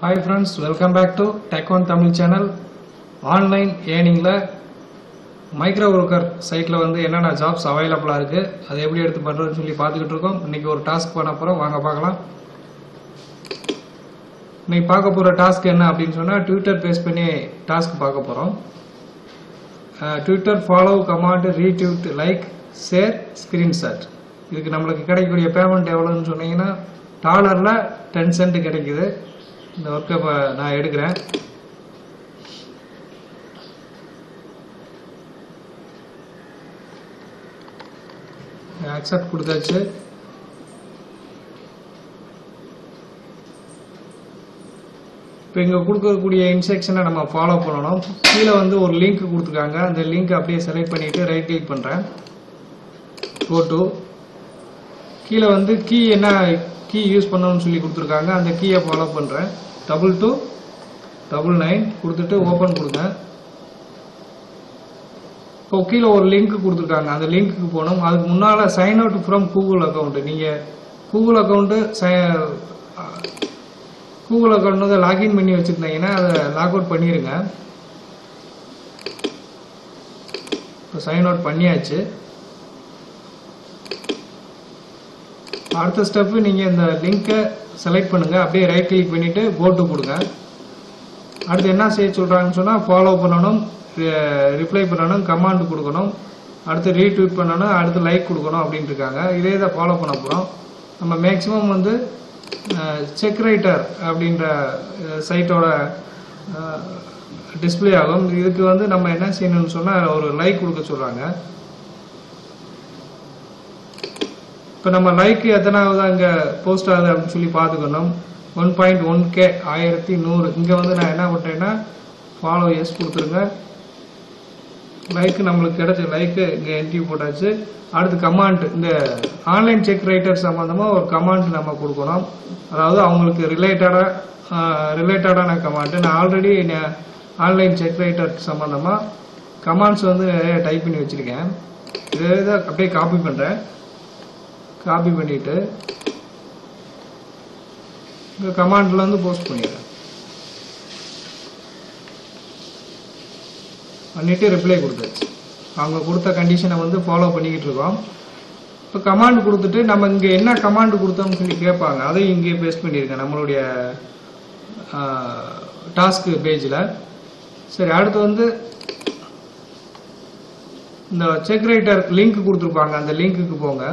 Hi friends, welcome back to Tech One Tamil channel. Online earning la micro worker site la வந்து என்னென்ன jobs available இருக்கு அதை எப்படி எடுத்து பண்றதுன்னு சொல்லி பார்த்துக்கிட்டு இருக்கோம். இன்னைக்கு ஒரு டாஸ்க் பண்ண போறோம், வாங்க பார்க்கலாம். இன்னைக்கு பார்க்க போற டாஸ்க் என்ன அப்படினு சொன்னா Twitter பேஸ் பண்ணி டாஸ்க் பார்க்க போறோம். Twitter follow command retweet like share screenshot. இதுக்கு நமக்கு கிடைக்கக்கூடிய பேமெண்ட் எவ்வளவுன்னு சொன்னீங்கன்னா டாலர்ல 10 சென்ட் கிடைக்குது. இந்த வர்க்கை நான் எடுக்கிறேன். அக்செப்ட் கொடுத்தாச்சு. இப்போ இங்கே கொடுக்கக்கூடிய இன்ஸ்ட்ரக்ஷனை நம்ம ஃபாலோ பண்ணணும். கீழே வந்து ஒரு லிங்க் கொடுத்துருக்காங்க. அந்த லிங்க் அப்படியே செலக்ட் பண்ணிட்டு ரைட் கிளிக் பண்ணுறேன். கோ டு கீழே வந்து கீ என்ன கீ யூஸ் பண்ணணும்னு சொல்லி கொடுத்துருக்காங்க. அந்த கீயை ஃபாலோ பண்ணுறேன். 2299 கொடுத்துட்டு ஓப்பன் கொடுங்க. இப்போ கீழே ஒரு லிங்க் கொடுத்துருக்காங்க. அந்த லிங்க்கு போகணும். அதுக்கு முன்னால் sign out from Google account. நீங்கள் கூகுள் அக்கௌண்ட்டு கூகுள் அக்கௌண்ட் வந்து லாகின் பண்ணி வச்சுருந்தீங்கன்னா அதை லாக் அவுட் பண்ணிடுங்க. இப்போ சைன் அவுட் பண்ணியாச்சு. அடுத்த ஸ்டெப்பு நீங்கள் இந்த லிங்கை செலக்ட் பண்ணுங்க. அப்படியே ரைட் கிளிக் பண்ணிட்டு கோ டு கொடுங்க. அடுத்து என்ன செய்ய சொல்றாங்கன்னு சொன்னா ஃபாலோ பண்ணணும், ரிப்ளை பண்ணணும், கமாண்ட் கொடுக்கணும், அடுத்து ரீட்வீட் பண்ணணும், அடுத்து லைக் கொடுக்கணும் அப்படின்னு இருக்காங்க. இதே தான் ஃபாலோ பண்ண போறோம். நம்ம மேக்சிமம் வந்து செக் ரைட்டர் அப்படின்ற சைட்டோட டிஸ்பிளே ஆகும். இதுக்கு வந்து நம்ம என்ன செய்யணும்னு சொன்னா ஒரு லைக் கொடுக்க சொல்றாங்க. இப்போ நம்ம லைக் எத்தனாவது அங்கே போஸ்ட் ஆகுது அப்படின்னு சொல்லி பார்த்துக்கணும். 1.1K 1100. இங்கே வந்து நான் என்ன பண்ணுறேன்னா ஃபாலோ எஸ் கொடுத்துருங்க. லைக்கு நம்மளுக்கு கிடைச்ச லைக்கு இங்கே என்ட்ரி போட்டாச்சு. அடுத்து கமாண்ட், இந்த ஆன்லைன் செக் ரைட்டர் சம்மந்தமாக ஒரு கமாண்ட் நம்ம கொடுக்கணும். அதாவது அவங்களுக்கு ரிலேட்டடான கமாண்ட். நான் ஆல்ரெடி ஆன்லைன் செக் ரைட்டர் சம்மந்தமாக கமாண்ட்ஸ் வந்து நிறைய டைப் பண்ணி வச்சுருக்கேன். இதே தான் அப்படியே காப்பி பண்ணுறேன். காப்பி பண்ணிட்டு இந்த கமாண்ட்ல வந்து போஸ்ட் பண்ணிடுறேன். பண்ணிட்டு ரிப்ளை கொடுத்தாச்சு. அவங்க கொடுத்த கண்டிஷனை வந்து ஃபாலோ பண்ணிக்கிட்டு இருக்கோம். இப்போ கமாண்ட் கொடுத்துட்டு நம்ம இங்கே என்ன கமாண்ட் கொடுத்தோம்னு சொல்லி கேட்பாங்க. அதையும் இங்கே பேஸ்ட் பண்ணியிருக்கேன் நம்மளுடைய டாஸ்க் பேஜில். சரி, அடுத்து வந்து இந்த செக் ரைட்டர் லிங்க் கொடுத்துருப்பாங்க. அந்த லிங்க்குக்கு போங்க.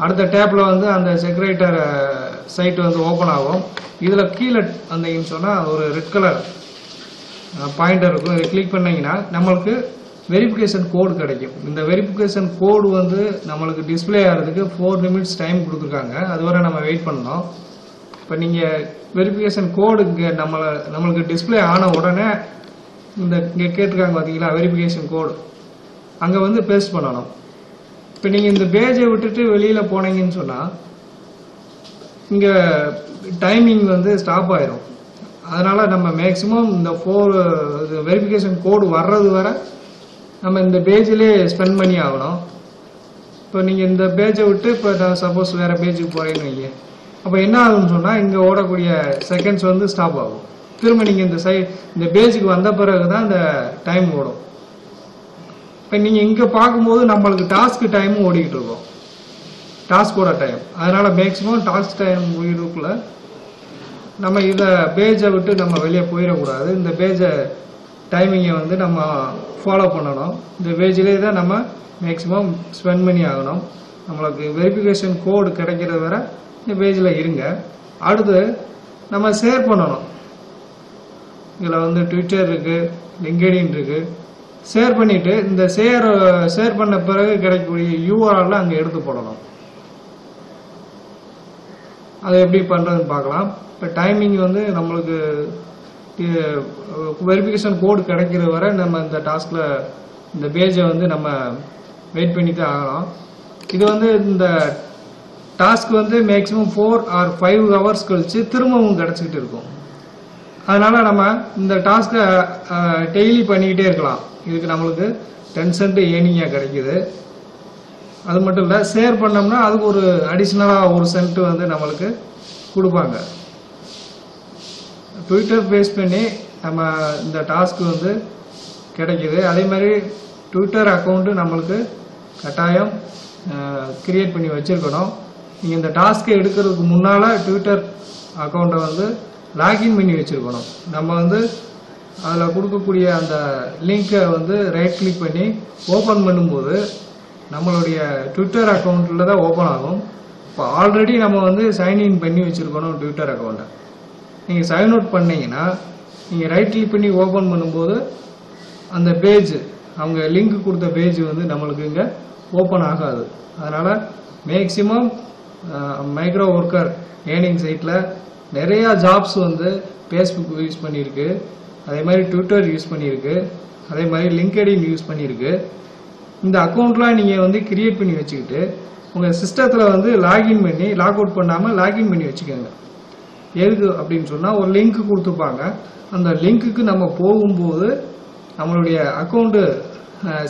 அடுத்த டேப்ல வந்து அந்த செக்ரைட்டர் சைட் வந்து ஓப்பன் ஆகும். இதுல கீழே வந்தீங்கன்னு சொன்னா ஒரு ரெட் கலர் பாயிண்டர் இருக்கும். இதை கிளிக் பண்ணீங்கன்னா நம்மளுக்கு வெரிஃபிகேஷன் கோடு கிடைக்கும். இந்த வெரிஃபிகேஷன் கோடு வந்து நம்மளுக்கு டிஸ்பிளே ஆகிறதுக்கு 4 நிமிட்ஸ் டைம் கொடுத்துருக்காங்க. அதுவரை நம்ம வெயிட் பண்ணணும். இப்போ நீங்க வெரிஃபிகேஷன் கோடு இங்கே நம்மளுக்கு டிஸ்பிளே ஆன உடனே இந்த இங்கே கேட்டிருக்காங்க பார்த்தீங்களா வெரிஃபிகேஷன் கோடு, அங்கே வந்து பேஸ்ட் பண்ணணும். இப்போ நீங்கள் இந்த பேஜை விட்டுட்டு வெளியில் போனீங்கன்னு சொன்னால் இங்கே டைமிங் வந்து ஸ்டாப் ஆயிரும். அதனால் நம்ம மேக்ஸிமம் இந்த 4 வெரிஃபிகேஷன் கோடு வர்றது வரை நம்ம இந்த பேஜிலே ஸ்பெண்ட் பண்ணி ஆகணும். இப்போ நீங்கள் இந்த பேஜை விட்டு இப்போ நான் சப்போஸ் வேறு பேஜுக்கு போகிறேன்னு வைங்க, அப்போ என்ன ஆகும்னு சொன்னால் இங்கே ஓடக்கூடிய செகண்ட்ஸ் வந்து ஸ்டாப் ஆகும். திரும்ப நீங்கள் இந்த பேஜுக்கு வந்த பிறகு தான் இந்த டைம் ஓடும். இப்போ நீங்கள் இங்கே பார்க்கும்போது நம்மளுக்கு டாஸ்க் டைமும் ஓடிக்கிட்டு இருக்கோம், டாஸ்கோட டைம். அதனால் மேக்ஸிமம் டாஸ்க் டைம் முடிகிறதுக்குள்ள நம்ம இதை பேஜை விட்டு நம்ம வெளியே போயிடக்கூடாது. இந்த பேஜை டைமிங்கை வந்து நம்ம ஃபாலோ பண்ணணும். இந்த பேஜிலே தான் நம்ம மேக்ஸிமம் ஸ்பெண்ட் பண்ணி ஆகணும். நம்மளுக்கு வெரிஃபிகேஷன் கோடு கிடைக்கிற வரை இந்த பேஜில் இருங்க. அடுத்து நம்ம ஷேர் பண்ணணும். இதில் வந்து ட்விட்டர் இருக்குது, லிங்க்டின் இருக்குது. ஷேர் பண்ணிட்டு இந்த ஷேர் பண்ண பிறகு கிடைக்கக்கூடிய யூஆர்எல் அங்கே எடுத்து போடணும். அதை எப்படி பண்ணுறதுன்னு பார்க்கலாம். இப்போ டைமிங் வந்து நம்மளுக்கு வெரிஃபிகேஷன் கோடு கிடைக்கிற வரை நம்ம இந்த டாஸ்கில் இந்த பேஜை வந்து நம்ம வெயிட் பண்ணி தான் ஆகணும். இது வந்து இந்த டாஸ்க் வந்து மேக்ஸிமம் 4 or 5 ஹவர்ஸ் கழிச்சு திரும்பவும் கிடச்சிக்கிட்டு இருக்கும். அதனால் நம்ம இந்த டாஸ்க்கை டெய்லி பண்ணிக்கிட்டே இருக்கலாம். இதுக்கு நம்மளுக்கு 10 சென்ட் ஏர்னிங்காக கிடைக்குது. அது மட்டும் இல்லை, ஷேர் பண்ணோம்னா அதுக்கு ஒரு அடிஷ்னலாக ஒரு சென்ட் வந்து நம்மளுக்கு கொடுப்பாங்க. ட்விட்டர் பேஸ் பண்ணி நம்ம இந்த டாஸ்க் வந்து கிடைக்கிது. அதே மாதிரி ட்விட்டர் அக்கௌண்ட்டு நம்மளுக்கு கட்டாயம் கிரியேட் பண்ணி வச்சுருக்கணும். நீங்கள் இந்த டாஸ்க்கை எடுக்கிறதுக்கு முன்னால் ட்விட்டர் அக்கௌண்ட்டை வந்து லாகின் பண்ணி வச்சுருக்கணும். நம்ம வந்து அதில் கொடுக்கக்கூடிய அந்த லிங்கை வந்து ரைட் கிளிக் பண்ணி ஓப்பன் பண்ணும்போது நம்மளுடைய ட்விட்டர் அக்கௌண்ட்டில் தான் ஓப்பன் ஆகும். இப்போ ஆல்ரெடி நம்ம வந்து சைன்இன் பண்ணி வச்சுருக்கணும் ட்விட்டர் அக்கௌண்ட்டை. நீங்கள் சைன் அவுட் பண்ணிங்கன்னா நீங்கள் ரைட் கிளிக் பண்ணி ஓப்பன் பண்ணும்போது அந்த பேஜ், அவங்க லிங்க் கொடுத்த பேஜ் வந்து நம்மளுக்கு இங்கே ஓப்பன் ஆகாது. அதனால் மேக்ஸிமம் மைக்ரோ ஒர்க்கர் ஏர்னிங் சைட்டில் நிறையா ஜாப்ஸ் வந்து ஃபேஸ்புக் யூஸ் பண்ணியிருக்கு, அதே மாதிரி ட்விட்டர் யூஸ் பண்ணியிருக்கு, அதே மாதிரி லிங்க்டின் யூஸ் பண்ணியிருக்கு. இந்த அக்கௌண்ட்லாம் நீங்கள் வந்து கிரியேட் பண்ணி வச்சுக்கிட்டு உங்கள் சிஸ்டத்தில் வந்து லாகின் பண்ணி லாக் அவுட் பண்ணாமல் லாகின் பண்ணி வச்சுக்கோங்க. எதுக்கு அப்படின்னு சொன்னால் ஒரு லிங்க் கொடுத்துருப்பாங்க. அந்த லிங்க்குக்கு நம்ம போகும்போது நம்மளுடைய அக்கௌண்ட்டு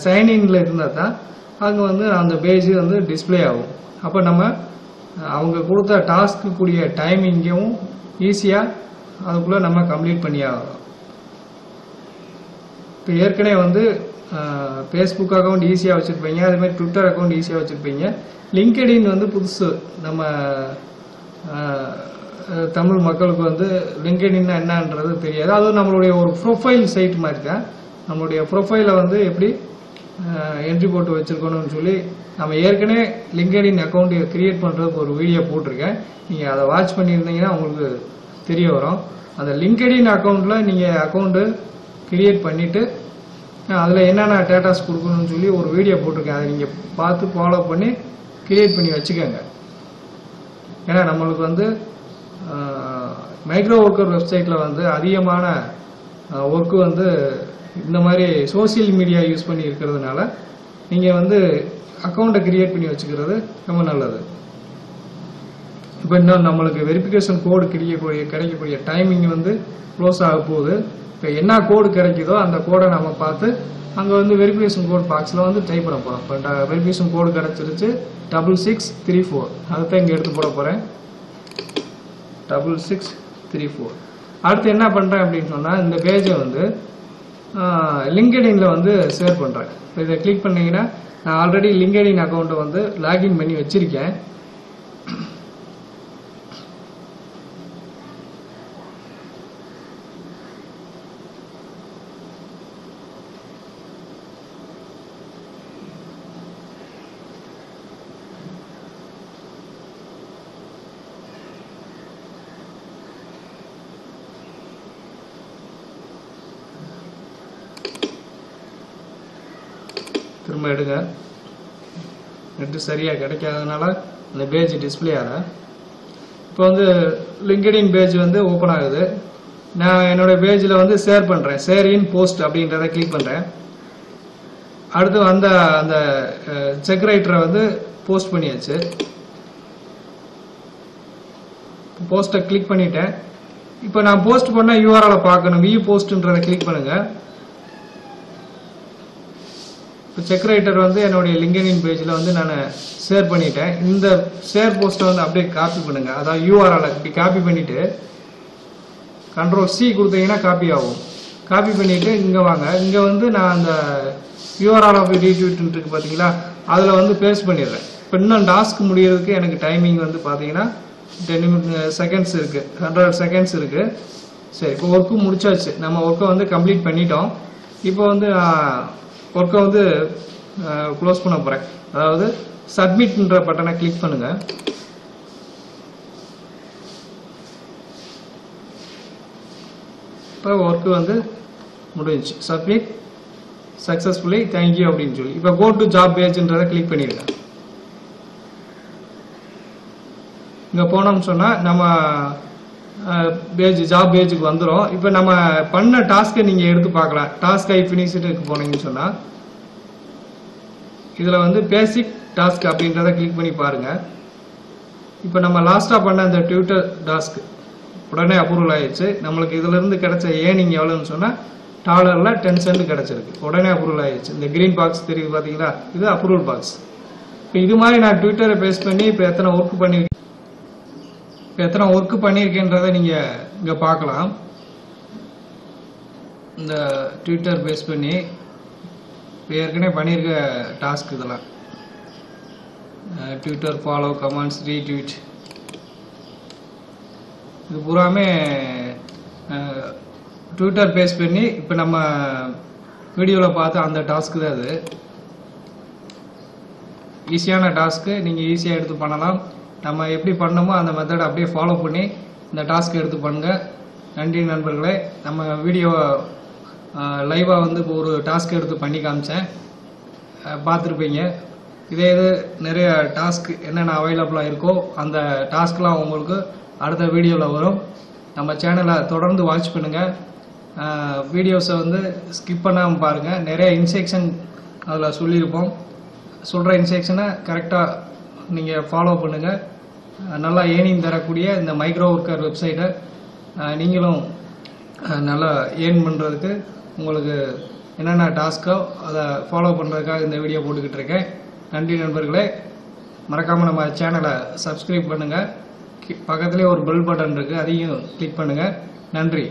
சைன்இன்ல இருந்தால் தான் அங்கே வந்து அந்த பேஜ் வந்து டிஸ்பிளே ஆகும். அப்போ நம்ம அவங்க கொடுத்த டாஸ்க்கு கூடிய டைமிங்கும் ஈஸியாக அதுக்குள்ளே நம்ம கம்ப்ளீட் பண்ணி ஆகலாம். இப்போ ஏற்கனவே வந்து ஃபேஸ்புக் அக்கௌண்ட் ஈஸியாக வச்சுருப்பீங்க, அதேமாதிரி ட்விட்டர் அக்கௌண்ட் ஈஸியாக வச்சுருப்பீங்க. லிங்க்டின் வந்து புதுசு, நம்ம தமிழ் மக்களுக்கு வந்து லிங்க்டின்னா என்னன்றது தெரியாது. அதுவும் நம்மளுடைய ஒரு ப்ரொஃபைல் சைட் மாதிரி தான். நம்மளுடைய ப்ரொஃபைலை வந்து எப்படி என்ட்ரி போட்டு வச்சுருக்கணும்னு சொல்லி நம்ம ஏற்கனவே லிங்க்டின் அக்கௌண்ட் கிரியேட் பண்ணுறதுக்கு ஒரு வீடியோ போட்டிருக்கேன். நீங்கள் அதை வாட்ச் பண்ணியிருந்தீங்கன்னா உங்களுக்கு தெரிய வரும். அந்த லிங்க்டின் அக்கௌண்ட்டில் நீங்கள் அக்கௌண்ட்டு கிரியேட் பண்ணிவிட்டு அதில் என்னென்ன டேட்டாஸ் கொடுக்கணும்னு சொல்லி ஒரு வீடியோ போட்டிருக்கேன். அதை நீங்கள் பார்த்து ஃபாலோ பண்ணி கிரியேட் பண்ணி வச்சுக்கோங்க. ஏன்னா நம்மளுக்கு வந்து மைக்ரோ ஒர்க்கர் வெப்சைட்டில் வந்து அதிகமான ஒர்க்கு வந்து இந்த மாதிரி சோசியல் மீடியா யூஸ் பண்ணி இருக்கிறதுனால நீங்கள் வந்து அக்கௌண்ட்டை கிரியேட் பண்ணி வச்சுக்கிறது ரொம்ப நல்லது. இப்போ இன்னும் நம்மளுக்கு வெரிஃபிகேஷன் கோடு கிடைக்கக்கூடிய டைமிங் வந்து க்ளோஸ் ஆக போகுது. இப்போ என்ன கோடு கிடைக்குதோ அந்த கோடை நம்ம பார்த்து அங்கே வந்து வெரிஃபிகேஷன் கோட் பாக்ஸில் வந்து டைப் பண்ண போகிறோம். இப்போ வெரிஃபிகேஷன் கோடு கிடச்சிருச்சு 6634. அதுதான் இங்கே எடுத்து போட போகிறேன் 6634. அடுத்து என்ன பண்ணுறேன் அப்படின்னு சொன்னால் இந்த பேஜை வந்து லிங்க்டின்ல வந்து ஷேர் பண்ணுறேன். இப்போ இதை கிளிக் பண்ணிங்கன்னா நான் ஆல்ரெடி லிங்க்டின் அக்கௌண்ட்டை வந்து லாகின் பண்ணி வச்சுருக்கேன். திரும்ப எடுங்க. நெட்டு சரியாக கிடைக்காதனால அந்த பேஜ் டிஸ்பிளே ஆகல. இப்போ வந்து லிங்க்டின் பேஜ் வந்து ஓப்பன் ஆகுது. நான் என்னோட பேஜில் வந்து ஷேர் பண்ணுறேன். ஷேர் இன் போஸ்ட் அப்படின்றத கிளிக் பண்ணுறேன். அடுத்து அந்த அந்த செக் ரைட்டரை வந்து போஸ்ட் பண்ணியாச்சு. போஸ்ட்டை கிளிக் பண்ணிட்டேன். இப்போ நான் போஸ்ட் பண்ண யூஆர்எல்லை பார்க்கணும். வியூ போஸ்ட்ன்றதை கிளிக் பண்ணுங்கள். இப்போ செக் ரைட்டர் வந்து என்னுடைய லிங்க்டின் பேஜில் வந்து நான் ஷேர் பண்ணிட்டேன். இந்த ஷேர் போஸ்ட்டை வந்து அப்படியே காப்பி பண்ணுங்கள். அதாவது யூஆர்எல்லை இப்படி காப்பி பண்ணிவிட்டு Ctrl+C கொடுத்தீங்கன்னா காப்பி ஆகும். காப்பி பண்ணிவிட்டு இங்கே வாங்க. இங்கே வந்து நான் அந்த யூஆர்எல் ஆஃப் ரீட்வீட் இருக்கு பார்த்தீங்களா, அதில் வந்து பேஸ்ட் பண்ணிடுறேன். இப்போ இன்னும் டாஸ்க் முடியறதுக்கு எனக்கு டைமிங் வந்து பார்த்தீங்கன்னா 10 செகண்ட்ஸ் இருக்குது, 100 செகண்ட்ஸ் இருக்குது. சரி, இப்போ ஒர்க்கு முடிச்சாச்சு. நம்ம ஒர்க்கை வந்து கம்ப்ளீட் பண்ணிட்டோம். இப்போ வந்து ஒர்க்கை வந்து க்ளோஸ் பண்ண போகிறேன். அதாவது சப்மிட்ன்ற பட்டனை கிளிக் பண்ணுங்க. இப்போ ஒர்க்கு வந்து முடிஞ்சிச்சு. சப்மிட் சக்ஸஸ்ஃபுல்லி தேங்க்யூ அப்படின்னு சொல்லி இப்போ கோ டு ஜாப் பேஜ்ன்றதை கிளிக் பண்ணிடுங்க. இங்கே போனோம்னு சொன்னால் நம்ம ஜாப் பேஜுக்கு வந்துடும். இப்போ நம்ம பண்ண டாஸ்க்கை நீங்கள் எடுத்து பார்க்கலாம். டாஸ்க் ஐ ஃபினிஷ்டுக்கு போனீங்கன்னு சொன்னால் இதில் வந்து பேசிக் டாஸ்க் அப்படின்றத கிளிக் பண்ணி பாருங்கள். இப்போ நம்ம லாஸ்ட்டாக பண்ண அந்த ட்விட்டர் டாஸ்க் உடனே அப்ரூவல் ஆயிடுச்சு. நம்மளுக்கு இதிலிருந்து கிடைச்ச ஏர்னிங் எவ்வளோன்னு சொன்னால் $10 சென்ட் கிடச்சிருக்கு. உடனே அப்ரூவல் ஆயிடுச்சு. இந்த கிரீன் பாக்ஸ் தெரியுது பார்த்தீங்களா, இது அப்ரூவல் பாக்ஸ். இப்போ இது மாதிரி நான் ட்விட்டரை பேஸ் பண்ணி இப்போ எத்தனை ஒர்க் பண்ணியிருக்கேன்றதை நீங்கள் இங்கே பார்க்கலாம். இந்த ட்விட்டர் பேஸ் பண்ணி இப்போ ஏற்கனவே பண்ணியிருக்க டாஸ்க் இதெல்லாம் ட்விட்டர் ஃபாலோ, கமெண்ட்ஸ், ரீட்வீட், இது பூராமே ட்விட்டர் பேஸ் பண்ணி இப்போ நம்ம வீடியோவில் பார்த்து அந்த டாஸ்க்கு தான் அது. ஈஸியான டாஸ்க்கு, நீங்கள் ஈஸியாக எடுத்து பண்ணலாம். நம்ம எப்படி பண்ணணுமோ அந்த மெத்தடை அப்படியே ஃபாலோ பண்ணி இந்த டாஸ்க்கு எடுத்து பண்ணுங்கள். நன்றி நண்பர்களே. நம்ம வீடியோவை லைவாக வந்து இப்போ ஒரு டாஸ்க் எடுத்து பண்ணி காமிச்சேன், பார்த்துருப்பீங்க. இதே இது நிறைய டாஸ்க் என்னென்ன அவைலபிளாக இருக்கோ அந்த டாஸ்க்லாம் உங்களுக்கு அடுத்த வீடியோவில் வரும். நம்ம சேனலை தொடர்ந்து வாட்ச் பண்ணுங்கள். வீடியோஸை வந்து ஸ்கிப் பண்ணாமல் பாருங்கள். நிறைய இன்ஸ்ட்ரக்ஷன் அதில் சொல்லியிருப்போம். சொல்கிற இன்ஸ்ட்ரக்ஷனை கரெக்டாக நீங்கள் ஃபாலோ பண்ணுங்கள். நல்லா ஏர்னிங் தரக்கூடிய இந்த மைக்ரோ ஒர்க்கர் வெப்சைட்டை நீங்களும் நல்லா ஏர்ன் பண்ணுறதுக்கு உங்களுக்கு என்னென்ன டாஸ்க்கோ அதை ஃபாலோ பண்ணுறதுக்காக இந்த வீடியோ போட்டுக்கிட்டு இருக்கேன். நன்றி நண்பர்களே. மறக்காமல் நம்ம சேனலை சப்ஸ்கிரைப் பண்ணுங்கள். பக்கத்துலேயே ஒரு பெல் பட்டன் இருக்குது, அதையும் கிளிக் பண்ணுங்கள். நன்றி.